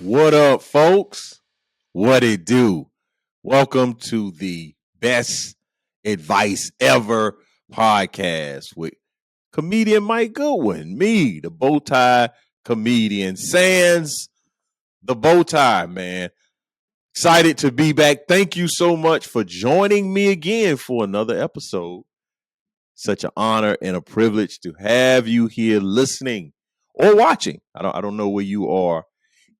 What up, folks? What it do? Welcome to the best advice ever podcast with comedian Mike Goodwin, me, the bow tie comedian, sans the bow tie, man. Excited to be back. Thank you so much for joining me again for another episode. Such an honor and a privilege to have you here listening or watching. I don't know where you are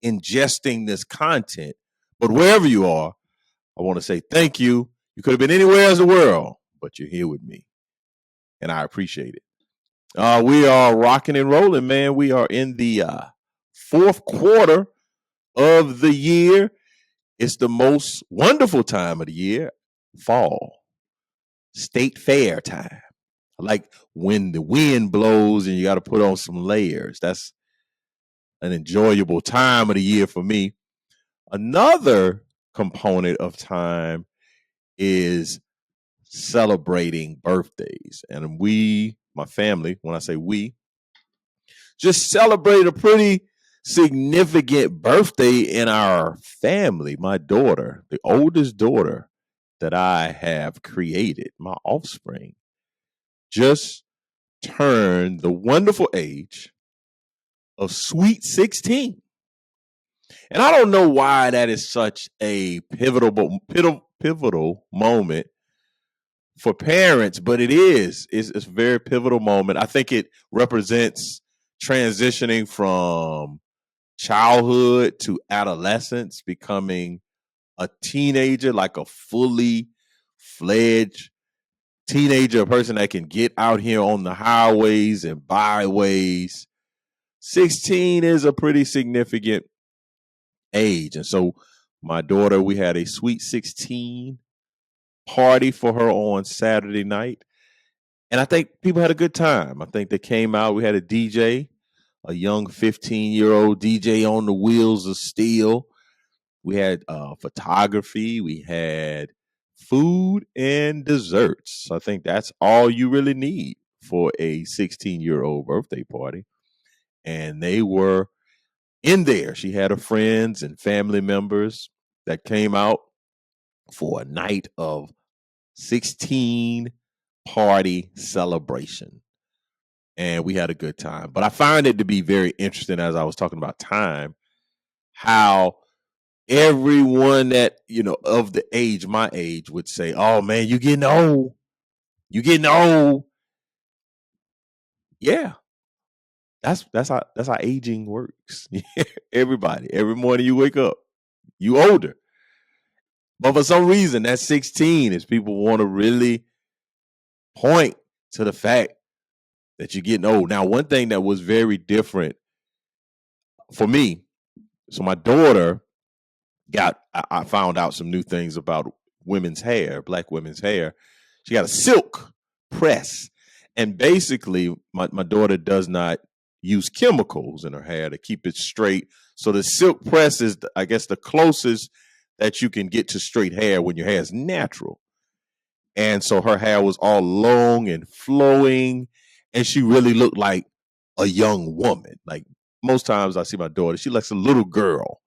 ingesting this content, but wherever you are, I want to say thank you. You could have been anywhere in the world, but you're here with me, and I appreciate it. We are rocking and rolling, man. We are in the fourth quarter of the year. It's the most wonderful time of the year, fall, state fair time. Like when the wind blows and you got to put on some layers. That's an enjoyable time of the year for me. Another component of time is celebrating birthdays. And we, my family, when I say we, just celebrate a pretty significant birthday in our family. My daughter, the oldest daughter that I have created, my offspring, just turned the wonderful age of sweet 16. And I don't know why that is such a pivotal moment for parents, but it is. It's a very pivotal moment. I think it represents transitioning from childhood to adolescence, becoming a teenager, like a fully fledged teenager, a person that can get out here on the highways and byways. 16 is a pretty significant age. And so my daughter, we had a sweet 16 party for her on Saturday night. And I think people had a good time. I think they came out. We had a DJ, a young 15-year-old DJ on the wheels of steel. We had photography. We had food and desserts. I think that's all you really need for a 16-year-old birthday party. And they were in there. She had her friends and family members that came out for a night of 16 party celebration. And we had a good time. But I find it to be very interesting, as I was talking about time, how everyone that, of the age, my age, would say, "Oh man, you getting old. You getting old." Yeah. That's how aging works. Everybody, every morning you wake up, you older. But for some reason, that 16 is people want to really point to the fact that you're getting old. Now, one thing that was very different for me, so my daughter I found out some new things about women's hair, black women's hair. She got a silk press. And basically, my daughter does not use chemicals in her hair to keep it straight. So the silk press is, I guess, the closest that you can get to straight hair when your hair is natural. And so her hair was all long and flowing, and she really looked like a young woman. Like most times I see my daughter, she looks a little girl.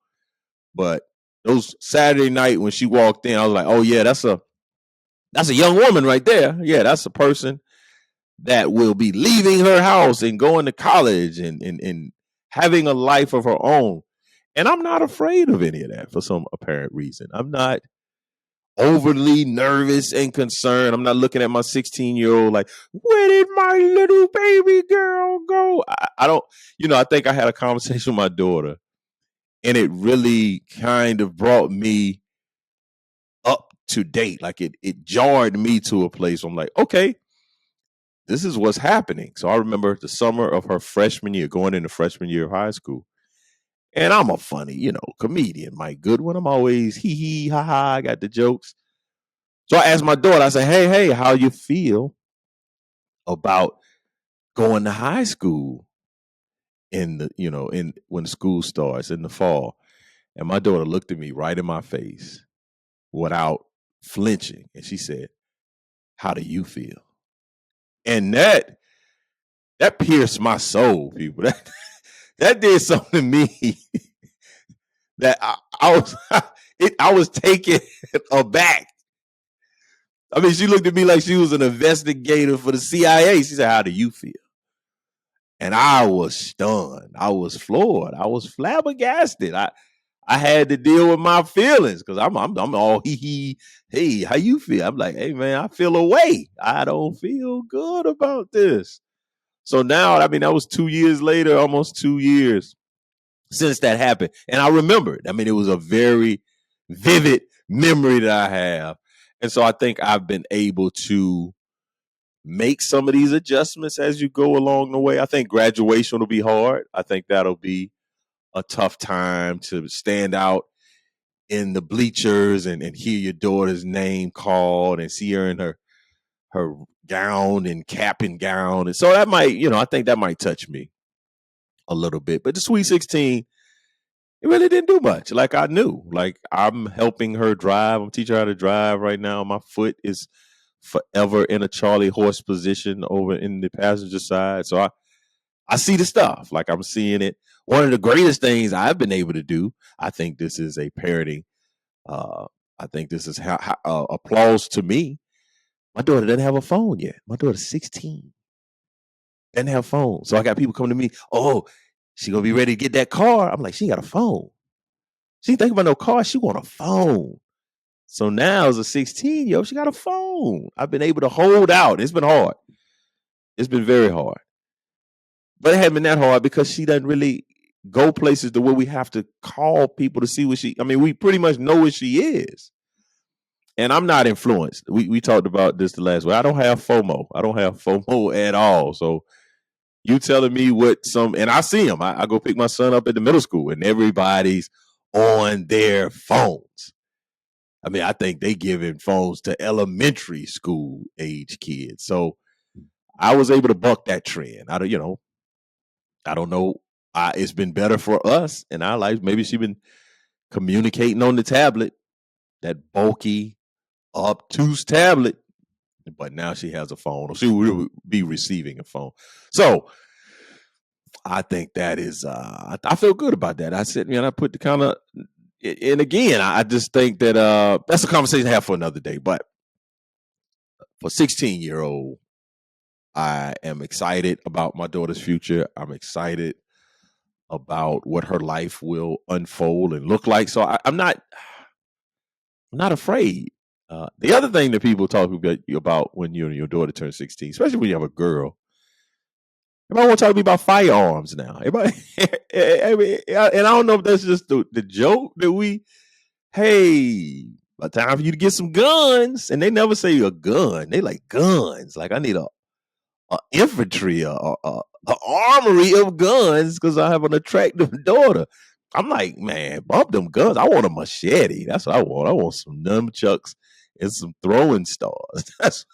But those Saturday night when she walked in, I was like, "Oh yeah, that's a young woman right there. Yeah, that's a person that will be leaving her house and going to college and having a life of her own." And I'm not afraid of any of that for some apparent reason. I'm not overly nervous and concerned. I'm not looking at my 16-year-old like, "Where did my little baby girl go?" I don't, I think I had a conversation with my daughter, and it really kind of brought me up to date. Like it jarred me to a place where I'm like, okay, this is what's happening. So I remember the summer of her freshman year, going into freshman year of high school. And I'm a funny, comedian, Mike Goodwin. I'm always hee hee, ha ha, I got the jokes. So I asked my daughter, I said, hey, how you feel about going to high school in when school starts in the fall? And my daughter looked at me right in my face without flinching. And she said, "How do you feel?" And that pierced my soul, people. That did something to me that I was I was taken aback. I mean, she looked at me like she was an investigator for the CIA. She said, "How do you feel?" And I was stunned. I was floored. I was flabbergasted. I had to deal with my feelings because I'm all hee. Hey, how you feel? I'm like, hey man, I feel away. I don't feel good about this. So now, I mean, that was 2 years later, almost 2 years since that happened, and I remember it. I mean, it was a very vivid memory that I have, and so I think I've been able to make some of these adjustments as you go along the way. I think graduation will be hard. I think that'll be a tough time to stand out in the bleachers and hear your daughter's name called and see her in her gown and cap and gown. And so that might, I think that might touch me a little bit. But the Sweet 16, it really didn't do much. Like I knew. Like I'm helping her drive. I'm teaching her how to drive right now. My foot is forever in a Charlie horse position over in the passenger side. So I see the stuff. Like I'm seeing it. One of the greatest things I've been able to do, I think this is a parenting. I think this is how applause to me. My daughter doesn't have a phone yet. My daughter's 16. Doesn't have a phone. So I got people coming to me, oh, she gonna be ready to get that car. I'm like, she got a phone. She ain't thinking about no car. She want a phone. So now as a 16-year-old, she got a phone. I've been able to hold out. It's been hard. It's been very hard. But it hasn't been that hard because she doesn't really go places to where we have to call people to see what we pretty much know what she is. And I'm not influenced. We talked about this the last week. I don't have FOMO. I don't have FOMO at all. So you telling me and I see them. I go pick my son up at the middle school and everybody's on their phones. I mean, I think they giving phones to elementary school age kids. So I was able to buck that trend. I don't know. It's been better for us in our lives. Maybe she's been communicating on the tablet, that bulky, obtuse tablet, but now she has a phone. She will be receiving a phone. So I think that is, I feel good about that. I said, I put the kind of, and again, I just think that that's a conversation to have for another day. But for 16-year-old, I am excited about my daughter's future. I'm excited about what her life will unfold and look like. So I'm not afraid. The other thing that people talk about when you and your daughter turn 16, especially when you have a girl, everybody want to talk to me about firearms now. Everybody, and I don't know if that's just the joke that hey, by the time for you to get some guns, and they never say a gun. They like guns. Like I need a infantry, a armory of guns because I have an attractive daughter. I'm like, man, bump them guns. I want a machete. That's what I want. I want some nunchucks and some throwing stars. That's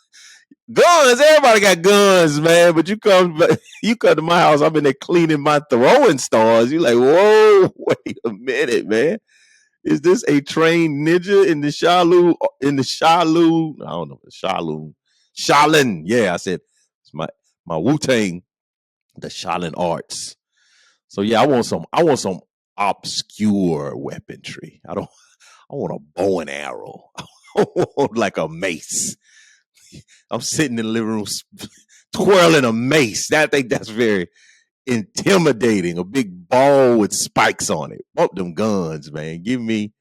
guns. Everybody got guns, man. But you come to my house. I'm in there cleaning my throwing stars. You're like, whoa, wait a minute, man. Is this a trained ninja in the Shaolin? I don't know, Shaolin. Yeah, I said it's my Wu-Tang, the Shaolin arts. So yeah, I want some obscure weaponry. I want a bow and arrow. I want like a mace. I'm sitting in the living room twirling a mace. I think that's very intimidating. A big ball with spikes on it. Bump them guns, man. Give me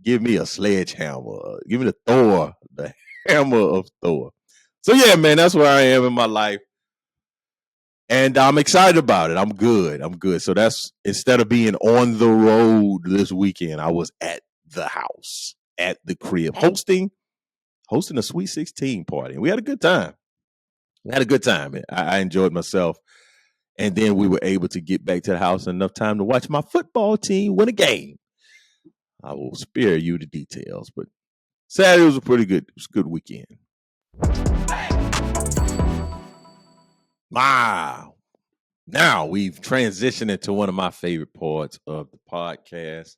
a sledgehammer. Give me the hammer of Thor. So yeah, man, that's where I am in my life. And I'm excited about it. I'm good. So that's, instead of being on the road this weekend, I was at the house, at the crib, hosting a Sweet 16 party. And we had a good time. I enjoyed myself. And then we were able to get back to the house in enough time to watch my football team win a game. I will spare you the details, but Saturday was a good weekend. Wow. Now we've transitioned into one of my favorite parts of the podcast.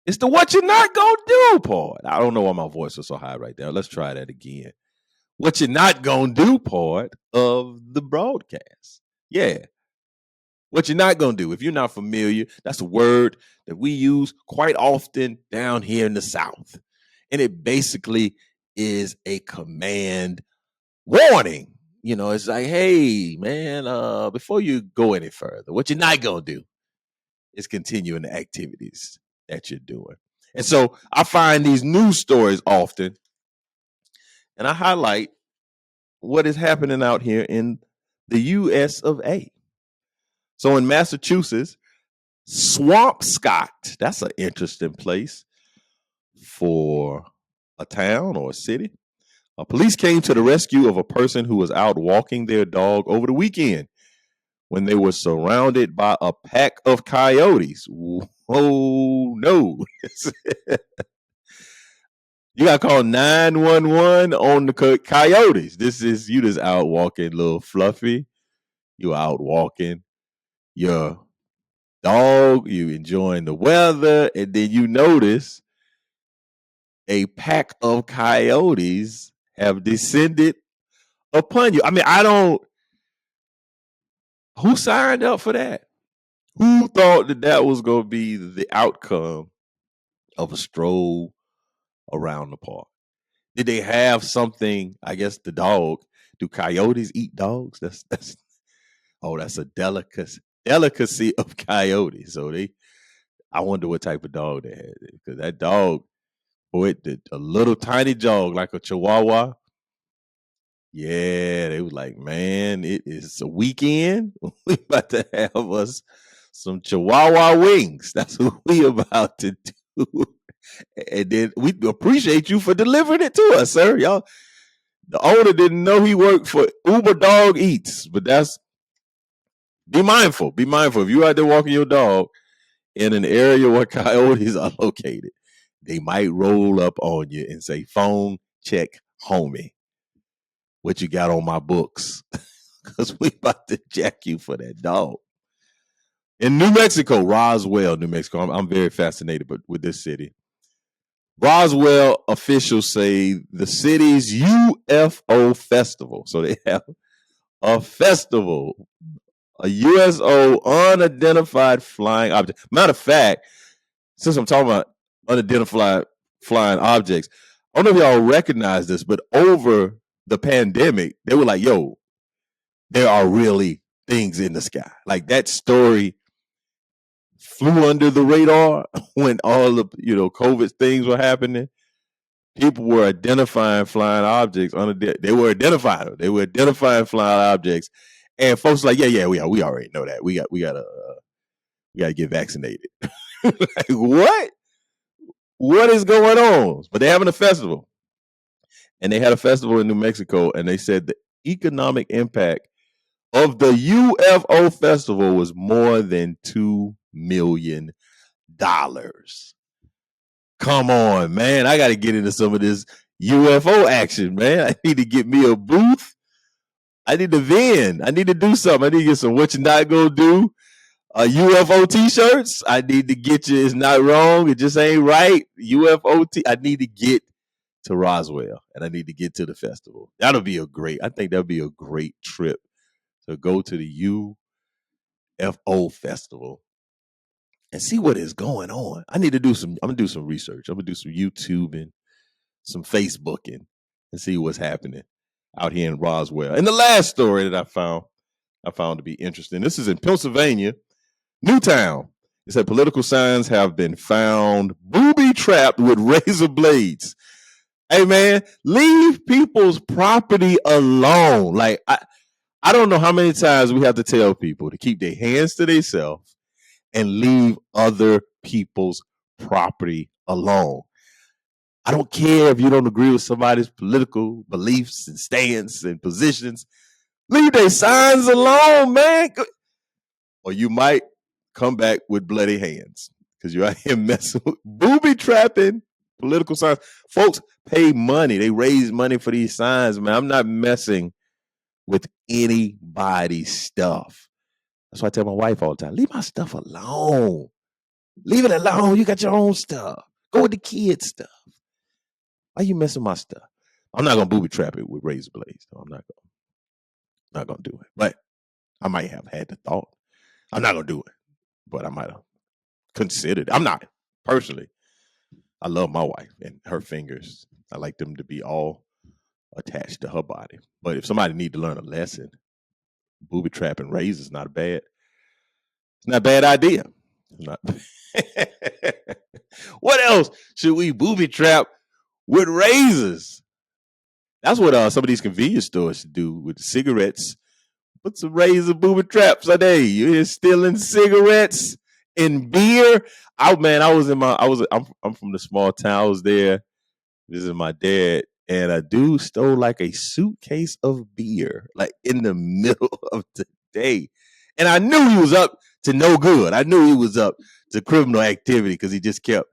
It's the what you're not gonna do part. I don't know why my voice was so high right there. Let's try that again. What you're not gonna do part of the broadcast. Yeah. What you're not going to do, if you're not familiar, that's a word that we use quite often down here in the South. And it basically is a command warning. It's like, hey, man, before you go any further, what you're not going to do is continuing the activities that you're doing. And so I find these news stories often, and I highlight what is happening out here in the US of A. So in Massachusetts, Swampscott, that's an interesting place for a town or a city. Police came to the rescue of a person who was out walking their dog over the weekend when they were surrounded by a pack of coyotes. Oh, no. You got to call 911 on the coyotes. You just out walking, little Fluffy. You out walking your dog. You enjoying the weather. And then you notice a pack of coyotes have descended upon you. I mean, who signed up for that? Who thought that was going to be the outcome of a stroll around the park? Did they have something? I guess the dog. Do coyotes eat dogs? That's a delicacy of coyotes. So I wonder what type of dog they had, because that dog, boy, a little tiny dog like a Chihuahua. Yeah, they was like, man, it is a weekend. We about to have us some Chihuahua wings. That's what we about to do. And then we appreciate you for delivering it to us, sir. Y'all, the owner didn't know he worked for Uber Dog Eats, but be mindful. Be mindful. If you out there walking your dog in an area where coyotes are located, they might roll up on you and say, phone check homie. What you got on my books? Because we about to jack you for that dog. In New Mexico, Roswell, New Mexico, I'm very fascinated with this city. Roswell officials say the city's UFO festival. So they have a festival, a USO, unidentified flying object. Matter of fact, since I'm talking about unidentified flying objects, I don't know if y'all recognize this, but over the pandemic, they were like, yo, there are really things in the sky. Like that story flew under the radar when all the COVID things were happening. People were identifying flying objects. They were identifying them. They were identifying flying objects, and folks were like, yeah, we already know that. We gotta get vaccinated. Like, what? What is going on? But they're having a festival, and they had a festival in New Mexico, and they said the economic impact of the UFO festival was more than $2 million. Come on, man. I got to get into some of this UFO action, man. I need to get me a booth. I need to vend. I need to do something. I need to get some what you not gonna do. UFO t-shirts. I need to get you. It's not wrong. It just ain't right. I need to get to Roswell, and I need to get to the festival. I think that'll be a great trip to go to the UFO festival and see what is going on. I'm gonna do some research. I'm gonna do some YouTubing, some Facebooking, and see what's happening out here in Roswell. And the last story that I found to be interesting. This is in Pennsylvania, Newtown. It said political signs have been found booby trapped with razor blades. Hey man, leave people's property alone. Like I don't know how many times we have to tell people to keep their hands to themselves and leave other people's property alone. I don't care if you don't agree with somebody's political beliefs and stance and positions. Leave their signs alone, man. Or you might come back with bloody hands because you're out here messing with booby trapping political signs. Folks pay money. They raise money for these signs, man. I'm not messing with anybody's stuff. That's why I tell my wife all the time, leave my stuff alone. Leave it alone. You got your own stuff. Go with the kids' stuff. Why you messing my stuff? I'm not gonna booby trap it with razor blades. No, I'm not gonna do it. But I might have had the thought. I'm not gonna do it, but I might have considered. I'm not personally. I love my wife and her fingers. I like them to be all attached to her body. But if somebody need to learn a lesson, booby trap and razor is not a bad. It's not a bad idea. Not, what else should we booby trap with razors? That's what some of these convenience stores should do with the cigarettes. Put some razor booby traps on there. You're stealing cigarettes and beer. I'm from the small town. I was there. This is my dad. And a dude stole like a suitcase of beer, like in the middle of the day. And I knew he was up to no good. I knew he was up to criminal activity because he just kept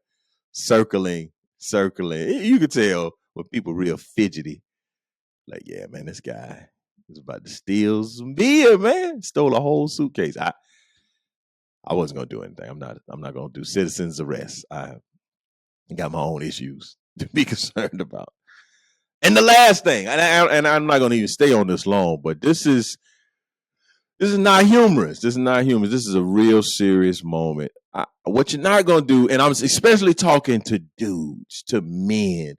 circling. You could tell when people real fidgety. Like, yeah, man, this guy was about to steal some beer, man. Stole a whole suitcase. I wasn't gonna do anything. I'm not gonna do citizens arrest. I got my own issues to be concerned about. And the last thing, and I'm not gonna even stay on this long, but this is not humorous. This is a real serious moment. What you're not gonna do, and I'm especially talking to dudes, to men,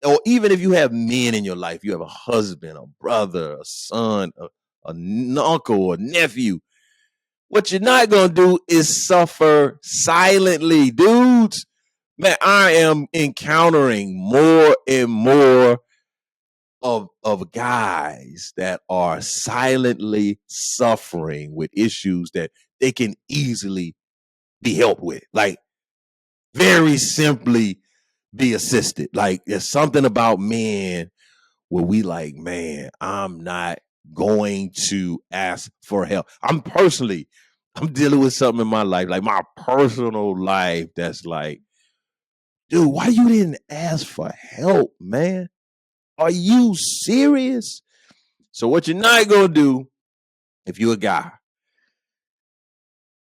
or even if you have men in your life, you have a husband, a brother, a son, an uncle, a nephew. What you're not gonna do is suffer silently, dudes. Man, I am encountering more and more of guys that are silently suffering with issues that they can easily be helped with. Like, very simply be assisted. Like, there's something about men where we like, man, I'm not going to ask for help. I'm dealing with something in my life, like my personal life, that's like, dude, why you didn't ask for help, man? Are you serious? So what you're not going to do, if you're a guy,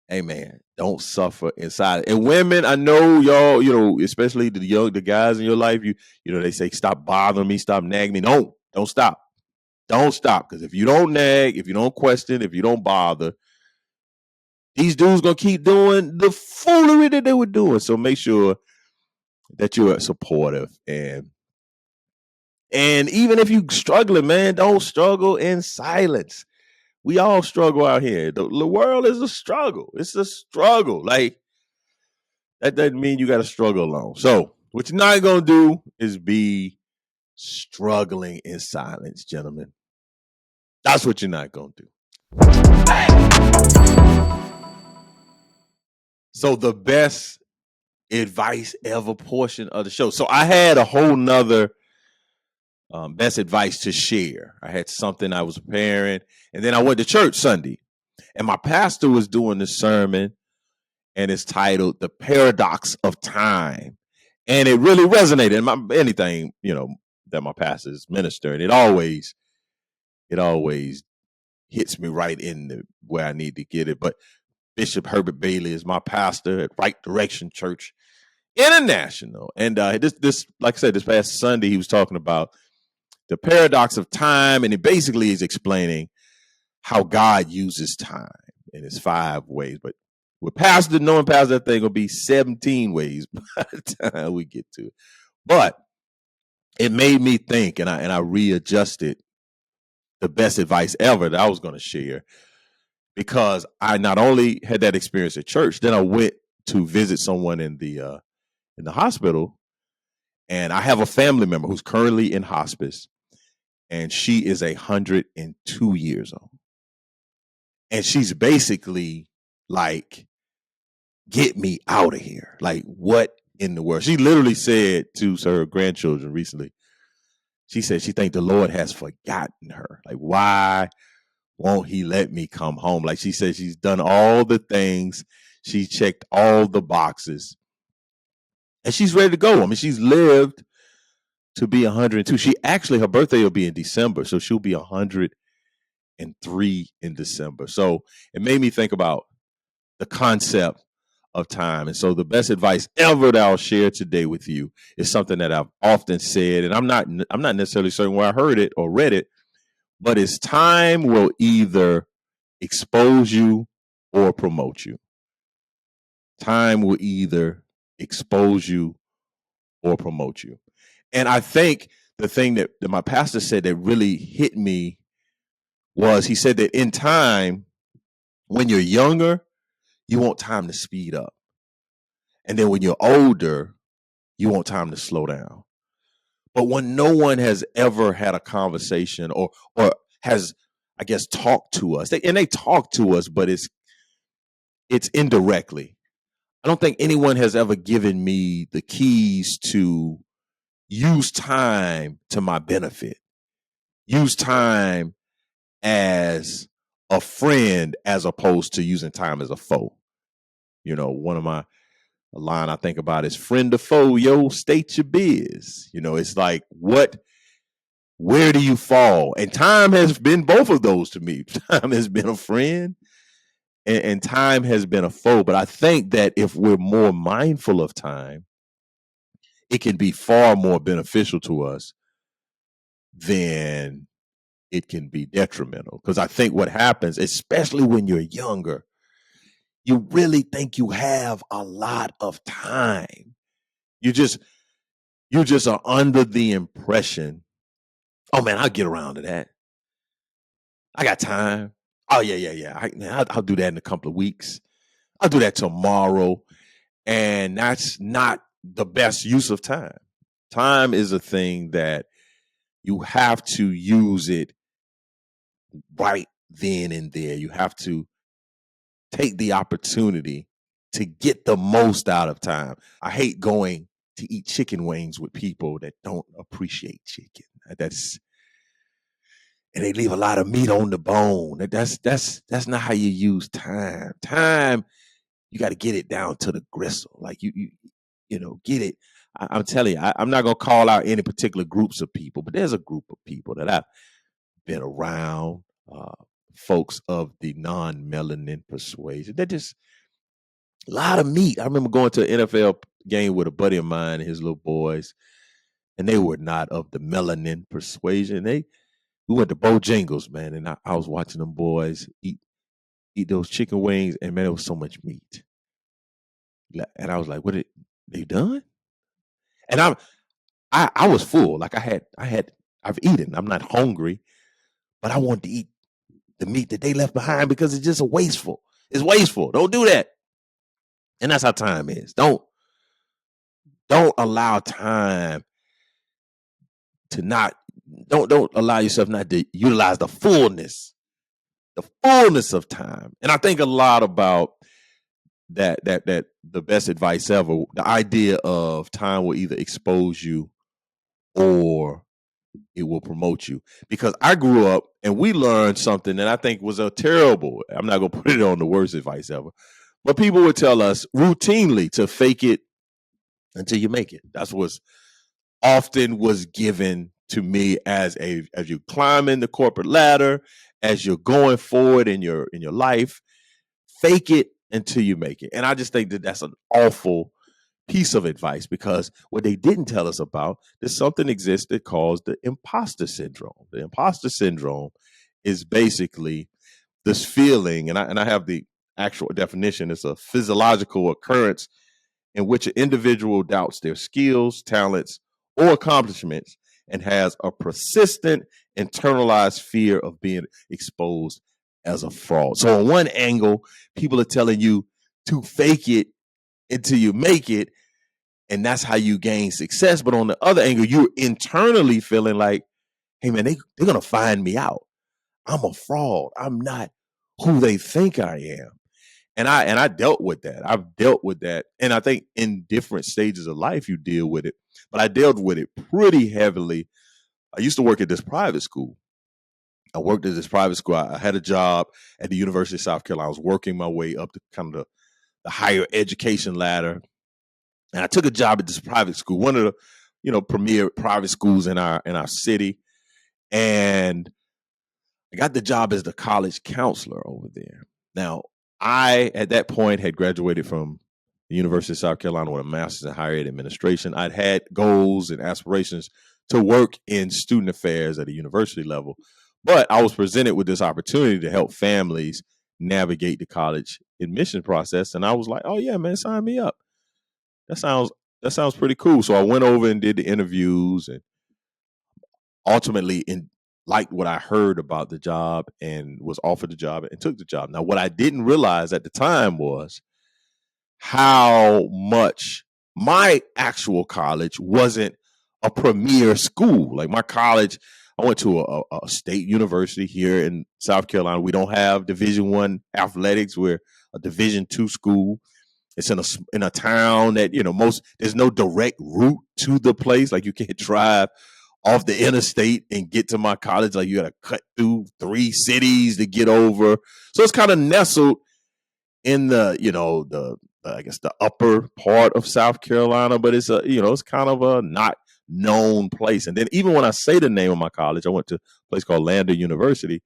hey, man, don't suffer inside. And women, I know y'all, especially the guys in your life, they say, stop bothering me, stop nagging me. Don't stop. Don't stop. Because if you don't nag, if you don't question, if you don't bother, these dudes going to keep doing the foolery that they were doing. So make sure that you're supportive. And even if you're struggling, man, don't struggle in silence. We all struggle out here. The world is a struggle. It's a struggle. Like, that doesn't mean you got to struggle alone. So what you're not going to do is be struggling in silence, gentlemen. That's what you're not going to do. So the best advice ever portion of the show. So I had a whole nother best advice to share. I had something I was preparing, and then I went to church Sunday, and my pastor was doing the sermon, and it's titled "The Paradox of Time," and it really resonated. And anything that my pastor's ministered, it always hits me right in where I need to get it. But Bishop Herbert Bailey is my pastor at Right Direction Church International, and this, like I said, this past Sunday he was talking about the paradox of time, and it basically is explaining how God uses time in his 5 ways. But with knowing pastor, that thing will be 17 ways by the time we get to it. But it made me think, and I readjusted the best advice ever that I was going to share, because I not only had that experience at church, then I went to visit someone in the hospital, and I have a family member who's currently in hospice, and she is 102 years old. And she's basically like, get me out of here. Like, what in the world? She literally said to her grandchildren recently, she said she thinks the Lord has forgotten her. Like, why won't he let me come home? Like, she said she's done all the things. She checked all the boxes. And she's ready to go. I mean, she's lived to be 102. Her birthday will be in December, so she'll be 103 in December. So it made me think about the concept of time. And so the best advice ever that I'll share today with you is something that I've often said, and I'm not necessarily certain where I heard it or read it, but it's time will either expose you or promote you. Time will either expose you or promote you. And I think the thing that my pastor said that really hit me was he said that in time, when you're younger, you want time to speed up. And then when you're older, you want time to slow down. But when no one has ever had a conversation or has, I guess, talked to us, they talk to us, but it's indirectly. I don't think anyone has ever given me the keys to use time to my benefit, use time as a friend as opposed to using time as a foe. You know, one of my a line I think about is friend or foe, yo, state your biz. You know, it's like where do you fall? And time has been both of those to me. Time has been a friend and time has been a foe. But I think that if we're more mindful of time, it can be far more beneficial to us than it can be detrimental. Because I think what happens, especially when you're younger, you really think you have a lot of time. You just are under the impression, oh man, I'll get around to that. I got time. Oh yeah. I'll do that in a couple of weeks. I'll do that tomorrow. And that's not the best use of time. Time is a thing that you have to use it right then and there. You have to take the opportunity to get the most out of time. I hate going to eat chicken wings with people that don't appreciate chicken. And they leave a lot of meat on the bone. That's not how you use time. Time, you got to get it down to the gristle. Like you get it. I'm telling you, I'm not gonna call out any particular groups of people, but there's a group of people that I've been around, folks of the non-melanin persuasion. They're just a lot of meat. I remember going to an NFL game with a buddy of mine and his little boys, and they were not of the melanin persuasion. We went to Bojangles, man, and I was watching them boys eat those chicken wings, and man, it was so much meat. And I was like, "What? They done?" And I was full. Like I've eaten. I'm not hungry, but I wanted to eat the meat that they left behind because it's just wasteful. It's wasteful. Don't do that. And that's how time is. Don't allow time to not. Don't allow yourself not to utilize the fullness of time. And I think a lot about that the best advice ever, the idea of time will either expose you or it will promote you. Because I grew up and we learned something that I think was a terrible, I'm not going to put it on the worst advice ever, but people would tell us routinely to fake it until you make it. That's what's often was given to me as you climb in the corporate ladder, as you're going forward in your life, fake it until you make it. And I just think that that's an awful piece of advice, because what they didn't tell us about, there's something exists that calls the imposter syndrome. The imposter syndrome is basically this feeling, and I have the actual definition. It's a physiological occurrence in which an individual doubts their skills, talents, or accomplishments and has a persistent internalized fear of being exposed as a fraud. So on one angle, people are telling you to fake it until you make it, and that's how you gain success. But on the other angle, you're internally feeling like, hey man, they're going to find me out. I'm a fraud. I'm not who they think I am. And I dealt with that. I've dealt with that. And I think in different stages of life, you deal with it. But I dealt with it pretty heavily. I used to work at this private school. I worked at this private school. I had a job at the University of South Carolina. I was working my way up to kind of the higher education ladder. And I took a job at this private school, one of the, premier private schools in our city. And I got the job as the college counselor over there. Now, I, at that point, had graduated from the University of South Carolina with a master's in higher ed administration. I'd had goals and aspirations to work in student affairs at a university level, but I was presented with this opportunity to help families navigate the college admission process, and I was like, "Oh yeah, man, sign me up. That sounds that sounds pretty cool." So I went over and did the interviews, and ultimately liked what I heard about the job and was offered the job and took the job. Now, what I didn't realize at the time was how much my actual college wasn't a premier school. Like my college, I went to a state university here in South Carolina. We don't have Division I athletics. We're a Division II school. It's in a town that there's no direct route to the place. Like you can't drive off the interstate and get to my college. Like you got to cut through 3 cities to get over. So it's kind of nestled in the I guess the upper part of South Carolina, but it's kind of a not known place. And then even when I say the name of my college, I went to a place called Lander University.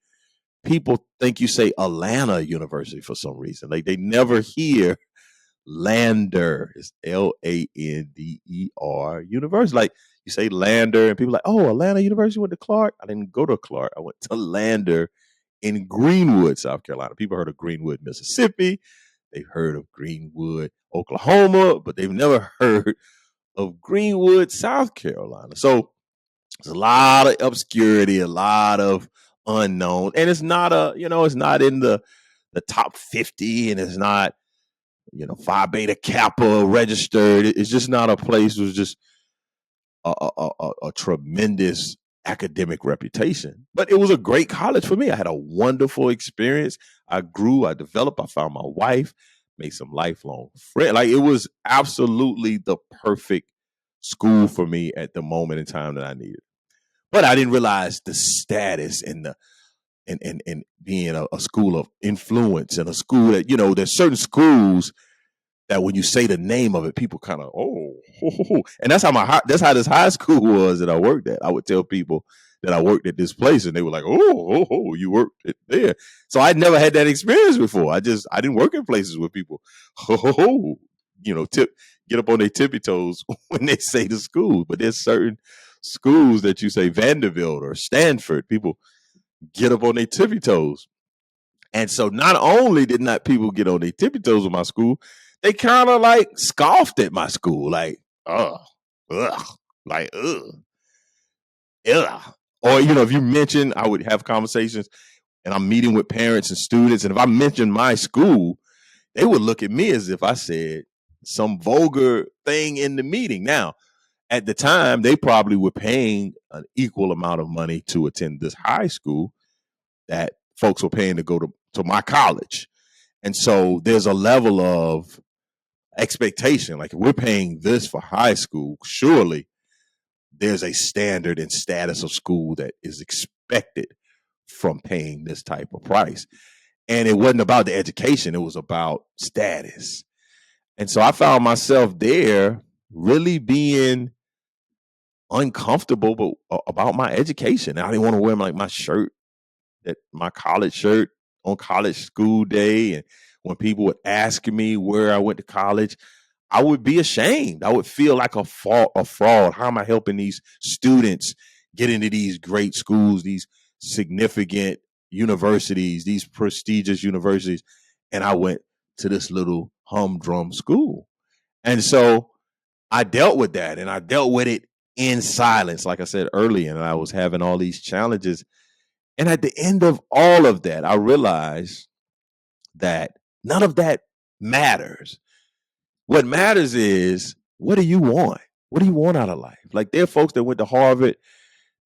People think you say Atlanta University for some reason. Like they never hear Lander. It's Lander University. Like you say Lander, and people are like, oh, Atlanta University went to Clark. I didn't go to Clark. I went to Lander in Greenwood, South Carolina. People heard of Greenwood, Mississippi. They've heard of Greenwood, Oklahoma, but they've never heard of Greenwood, South Carolina. So there's a lot of obscurity, a lot of unknown, and it's not it's not in the top 50, and it's not Phi Beta Kappa registered. It's just not a place. It was just a tremendous academic reputation. But it was a great college for me. I had a wonderful experience. I grew, I developed, I found my wife, made some lifelong friends. Like it was absolutely the perfect school for me at the moment in time that I needed. But I didn't realize the status and the and being a school of influence and a school that, there's certain schools that when you say the name of it, people kind of, and that's how this high school was that I worked at. I would tell people that I worked at this place, and they were like, you worked there. So I'd never had that experience before. I didn't work in places where people, get up on their tippy toes when they say the school. But there's certain schools that you say Vanderbilt or Stanford, people get up on their tippy toes. And so not only did not people get on their tippy toes with my school, they kind of like scoffed at my school, like, ugh, like, ugh. Or, if you mention, I would have conversations and I'm meeting with parents and students. And if I mentioned my school, they would look at me as if I said some vulgar thing in the meeting. Now, at the time, they probably were paying an equal amount of money to attend this high school that folks were paying to go to my college. And so there's a level of expectation. Like if we're paying this for high school, surely there's a standard and status of school that is expected from paying this type of price. And it wasn't about the education, it was about status. And so I found myself there really being uncomfortable about my education. I didn't want to wear my shirt, my college shirt on college school day. And when people would ask me where I went to college, I would be ashamed. I would feel like a fraud. How am I helping these students get into these great schools, these significant universities, these prestigious universities? And I went to this little humdrum school. And so I dealt with that, and I dealt with it in silence, like I said earlier, and I was having all these challenges. And at the end of all of that, I realized that none of that matters. What matters is, what do you want? What do you want out of life? Like there are folks that went to Harvard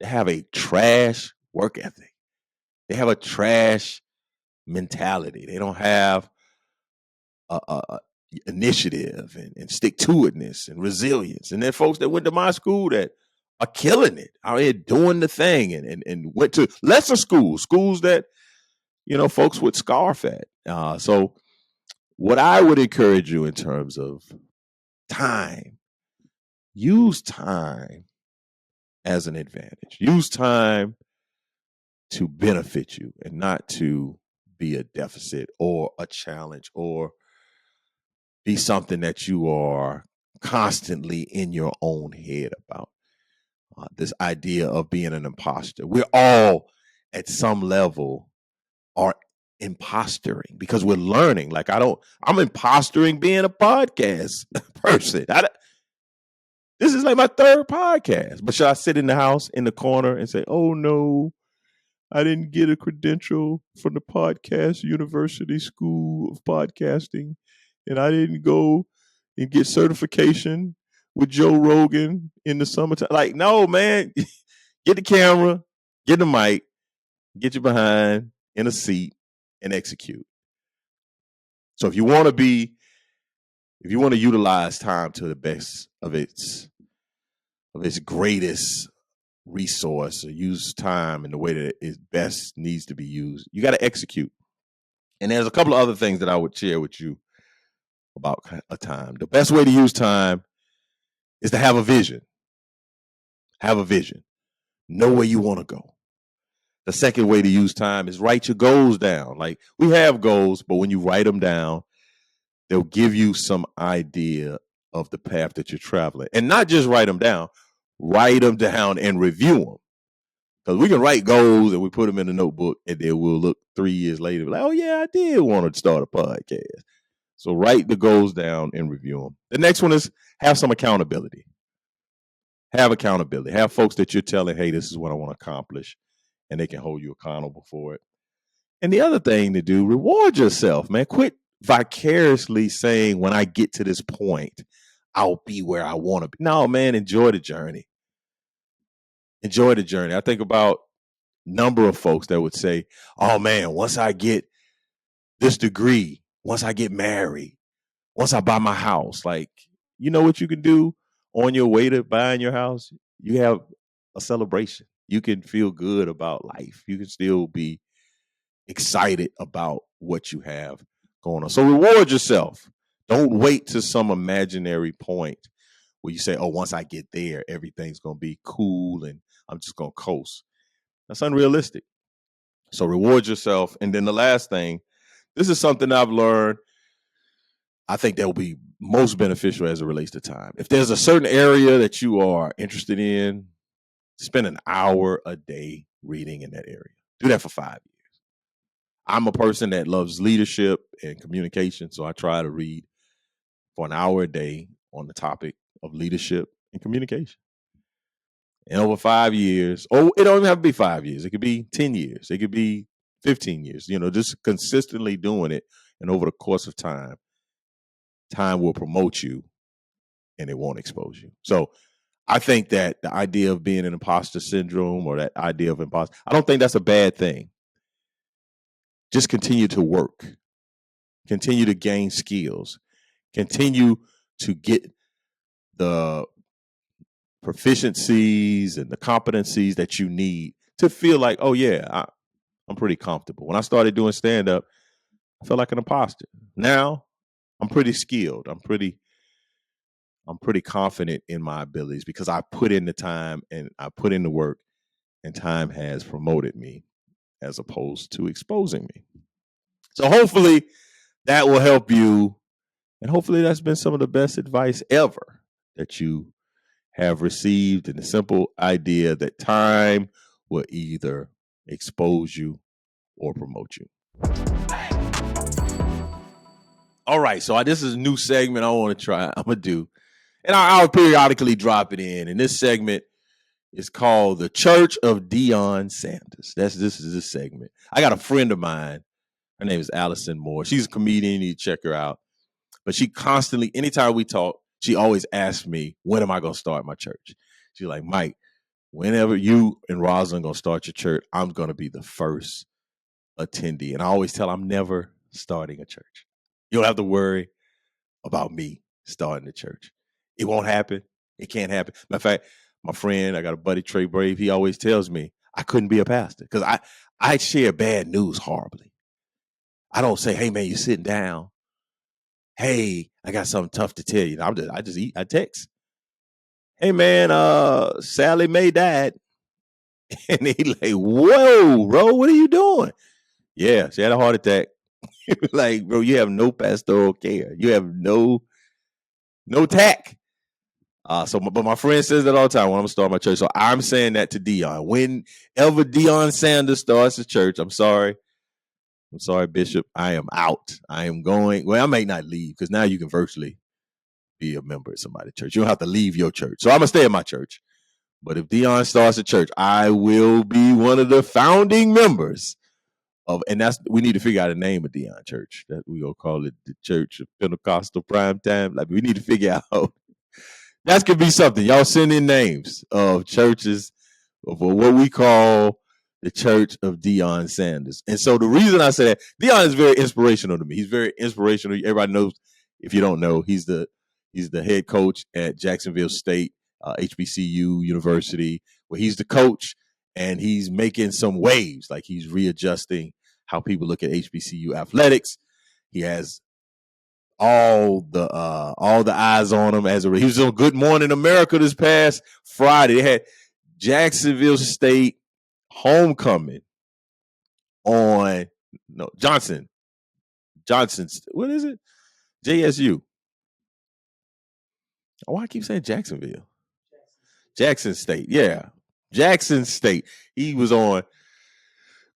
that have a trash work ethic. They have a trash mentality. They don't have a initiative and stick-to-itness and resilience. And then folks that went to my school that are killing it, out here doing the thing, and went to lesser schools that, folks would scarf at. So what I would encourage you in terms of time, use time as an advantage. Use time to benefit you and not to be a deficit or a challenge or be something that you are constantly in your own head about. This idea of being an imposter. We're all at some level are impostoring because we're learning. Like I'm impostoring being a podcast person. This is like my third podcast. But should I sit in the house in the corner and say, oh no, I didn't get a credential from the podcast university school of podcasting, and I didn't go and get certification with Joe Rogan in the summertime. Like, no, man, get the camera, get the mic, get you behind in a seat and execute. So if you want to utilize time to the best of its greatest resource, or use time in the way that it best needs to be used, you got to execute. And there's a couple of other things that I would share with you about a time. The best way to use time is to have a vision. Have a vision. Know where you want to go. The second way to use time is write your goals down. Like, we have goals, but when you write them down, they'll give you some idea of the path that you're traveling. And not just write them down and review them. Because we can write goals and we put them in a notebook, and then we'll look 3 years later, like, oh yeah, I did want to start a podcast. So write the goals down and review them. The next one is have some accountability. Have accountability. Have folks that you're telling, hey, this is what I want to accomplish, and they can hold you accountable for it. And the other thing to do, reward yourself, man. Quit vicariously saying, when I get to this point, I'll be where I want to be. No, man, enjoy the journey. Enjoy the journey. I think about a number of folks that would say, oh man, once I get this degree, once I get married, once I buy my house, like, you know what you can do on your way to buying your house? You have a celebration. You can feel good about life. You can still be excited about what you have going on. So reward yourself. Don't wait to some imaginary point where you say, oh, once I get there, everything's going to be cool and I'm just going to coast. That's unrealistic. So reward yourself. And then the last thing, this is something I've learned, I think that will be most beneficial as it relates to time. If there's a certain area that you are interested in, spend an hour a day reading in that area. Do that for 5 years. I'm a person that loves leadership and communication, so I try to read for an hour a day on the topic of leadership and communication. And over 5 years, it don't even have to be 5 years. It could be 10 years. It could be 15 years. Just consistently doing it. And over the course of time will promote you and it won't expose you. So I think that the idea of being an imposter syndrome, or that idea of imposter, I don't think that's a bad thing. Just continue to work. Continue to gain skills. Continue to get the proficiencies and the competencies that you need to feel like, oh yeah, I'm pretty comfortable. When I started doing stand-up, I felt like an imposter. Now I'm pretty skilled. I'm pretty confident in my abilities because I put in the time and I put in the work, and time has promoted me as opposed to exposing me. So hopefully that will help you. And hopefully that's been some of the best advice ever that you have received, in the simple idea that time will either expose you or promote you. All right, so this is a new segment I want to try. I'm going to do, and I'll periodically drop it in. And this segment is called The Church of Deion Sanders. This is this segment. I got a friend of mine. Her name is Allison Moore. She's a comedian. You need to check her out. But she constantly, anytime we talk, she always asks me, when am I going to start my church? She's like, Mike, whenever you and Rosalind going to start your church, I'm going to be the first attendee. And I always tell her, I'm never starting a church. You don't have to worry about me starting the church. It won't happen. It can't happen. Matter of fact, my friend, I got a buddy, Trey Brave, he always tells me I couldn't be a pastor because I share bad news horribly. I don't say, hey, man, you're sitting down. Hey, I got something tough to tell you. I text. Hey, man, Sally Mae died. And he like, whoa, bro, what are you doing? Yeah, she had a heart attack. Like, bro, you have no pastoral care. You have no tact. But my friend says that all the time when I'm starting my church. So I'm saying that to Deion. Whenever Deion Sanders starts a church, I'm sorry, I'm sorry, Bishop. I am out. I am going. Well, I may not leave because now you can virtually be a member at somebody's church. You don't have to leave your church. So I'm gonna stay at my church. But if Dion starts a church, I will be one of the founding members of, and that's, we need to figure out a name of Dion Church. That we gonna call it the Church of Pentecostal Prime Time. Like, we need to figure out that could be something. Y'all send in names of churches for what we call the Church of Deion Sanders. And so the reason I say that, Deion is very inspirational to me. He's very inspirational. Everybody knows, if you don't know, he's the head coach at Jacksonville State, HBCU University, where he's the coach, and he's making some waves. Like, he's readjusting how people look at HBCU athletics. He has all the eyes on him. He was on Good Morning America this past Friday. They had Jacksonville State homecoming on Johnson. What is it? JSU. Why I keep saying Jacksonville? Jackson State. Yeah. Jackson State. He was on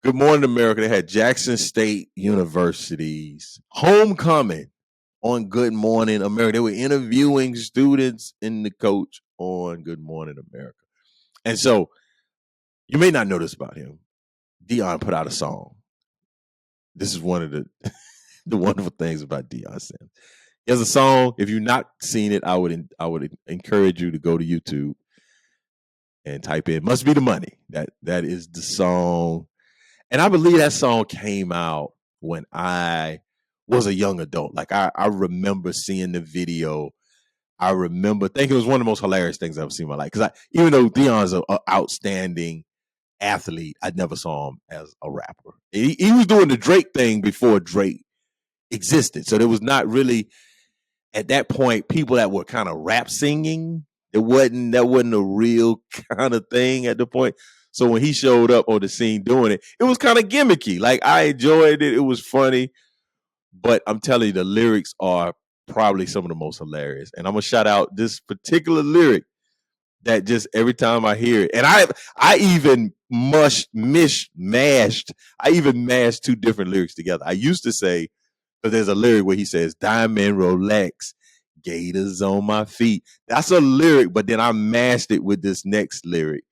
Good Morning America. They had Jackson State University's homecoming on Good Morning America. They were interviewing students and the coach on Good Morning America. And so, you may not know this about him. Deion put out a song. This is one of the wonderful things about Deion Sanders. He has a song. If you've not seen it, I would encourage you to go to YouTube and type in "Must Be the Money." That is the song. And I believe that song came out when I was a young adult. Like, I remember seeing the video. I remember thinking it was one of the most hilarious things I've ever seen in my life. Because even though Deion's an outstanding athlete, I never saw him as a rapper. He was doing the Drake thing before Drake existed. So there was not really, at that point, people that were kind of rap singing. That wasn't a real kind of thing at the point. So when he showed up on the scene doing it, it was kind of gimmicky. Like, I enjoyed it. It was funny. But I'm telling you, the lyrics are probably some of the most hilarious. And I'm going to shout out this particular lyric that just every time I hear it, and I even mashed two different lyrics together. I used to say, because there's a lyric where he says, "Diamond Rolex, gators on my feet." That's a lyric, but then I mashed it with this next lyric.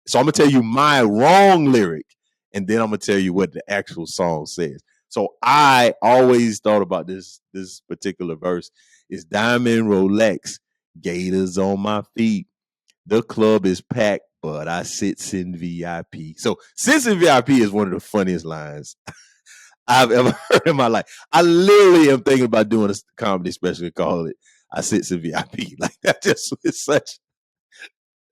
So I'm going to tell you my wrong lyric, and then I'm going to tell you what the actual song says. So I always thought about this particular verse is "Diamond Rolex, gators on my feet. The club is packed, but I sits in VIP." So "sits in VIP" is one of the funniest lines I've ever heard in my life. I literally am thinking about doing a comedy special and call it "I sits in VIP." Like, that just is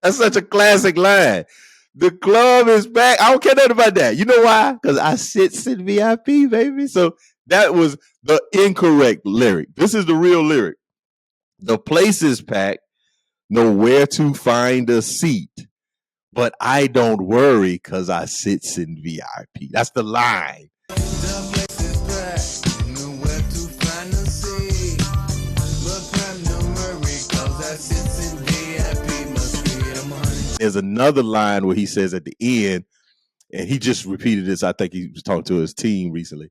that's such a classic line. The club is back. I don't care nothing about that. You know why? Because I sits in VIP, baby. So that was the incorrect lyric. This is the real lyric. "The place is packed, nowhere to find a seat, but I don't worry because I sits in VIP." That's the line. There's another line where he says at the end, and he just repeated this. I think he was talking to his team recently,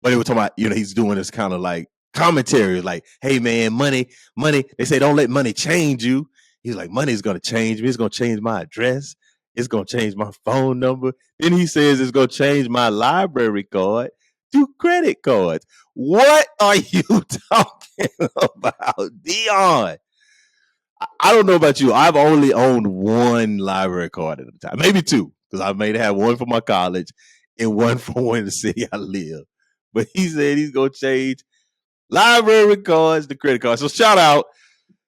but he was talking about, he's doing this kind of like commentary, like, "Hey man, money. They say don't let money change you." He's like, "Money's gonna change me. It's gonna change my address. It's gonna change my phone number." Then he says it's gonna change my library card to credit cards. What are you talking about, Deion? I don't know about you. I've only owned one library card at a time, maybe two, because I may have one for my college and one for in the city I live. But he said he's gonna change library cards to credit cards. So shout out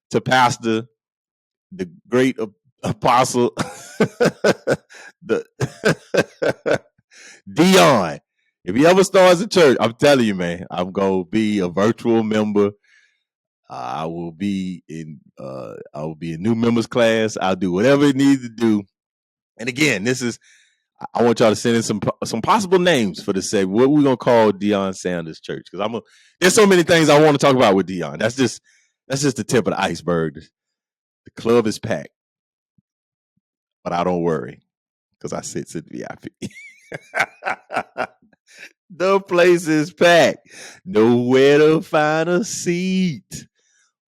to Pastor, the great apostle, the Deion. If he ever starts a church, I'm telling you, man, I'm gonna be a virtual member. I will be in new members class. I'll do whatever it needs to do. And again, I want y'all to send in some possible names for this segment. What we're gonna call Deion Sanders Church, because there's so many things I want to talk about with Deion. That's just the tip of the iceberg. The club is packed, but I don't worry because I sit in VIP. The place is packed. Nowhere to find a seat.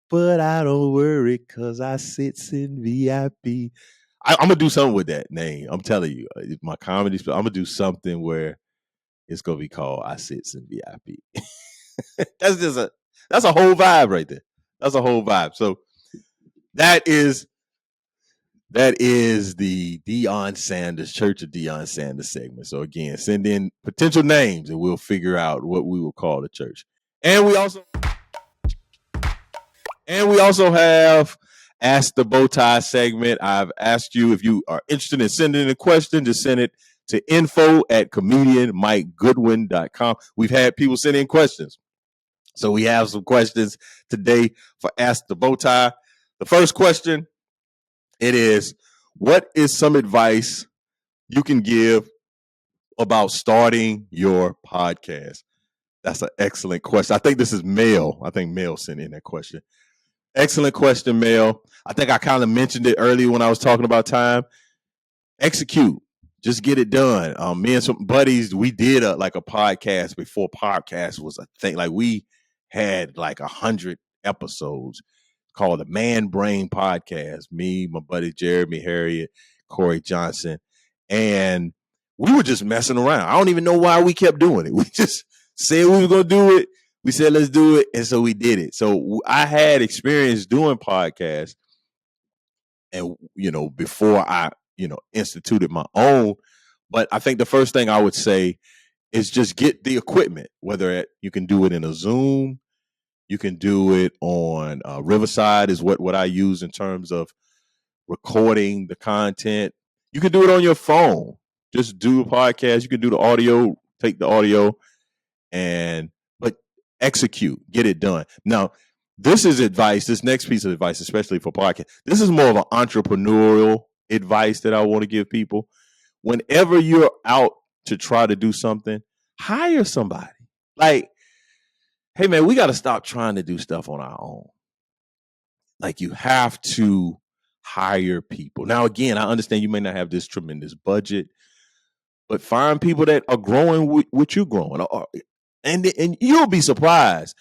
But I don't worry because I sits in VIP. I'm gonna do something with that name. I'm telling you, my comedy. I'm gonna do something where it's gonna be called "I Sits in VIP." That's a whole vibe right there. That's a whole vibe. So that is the Deion Sanders Church of Deion Sanders segment. So again, send in potential names and we'll figure out what we will call the church. And we also have Ask the Bowtie segment. I've asked you if you are interested in sending a question, just send it to info@comedianmikegoodwin.com. We've had people send in questions. So we have some questions today for Ask the Bowtie. The first question, it is, what is some advice you can give about starting your podcast? That's an excellent question. I think this is Mel. I think Mel sent in that question. Excellent question, Mel. I think I kind of mentioned it earlier when I was talking about time. Execute. Just get it done. Me and some buddies, we did a podcast before podcast was a thing. Like we had like 100 episodes called the Man Brain Podcast. Me, my buddy Jeremy Harriet, Corey Johnson, and we were just messing around. I don't even know why we kept doing it. We just said we were gonna do it. We said let's do it, and so we did it. So I had experience doing podcasts, and before I instituted my own. But I think the first thing I would say is just get the equipment. Whether you can do it in a Zoom, you can do it on Riverside is what I use in terms of recording the content. You can do it on your phone. Just do a podcast. You can do the audio, take the audio, but execute, get it done. Now, this is advice, this next piece of advice, especially for podcast. This is more of an entrepreneurial advice that I want to give people. Whenever you're out to try to do something, hire somebody. Like, hey man, we got to stop trying to do stuff on our own. Like, you have to hire people. Now, again, I understand you may not have this tremendous budget, but find people that are growing with you growing. And you'll be surprised.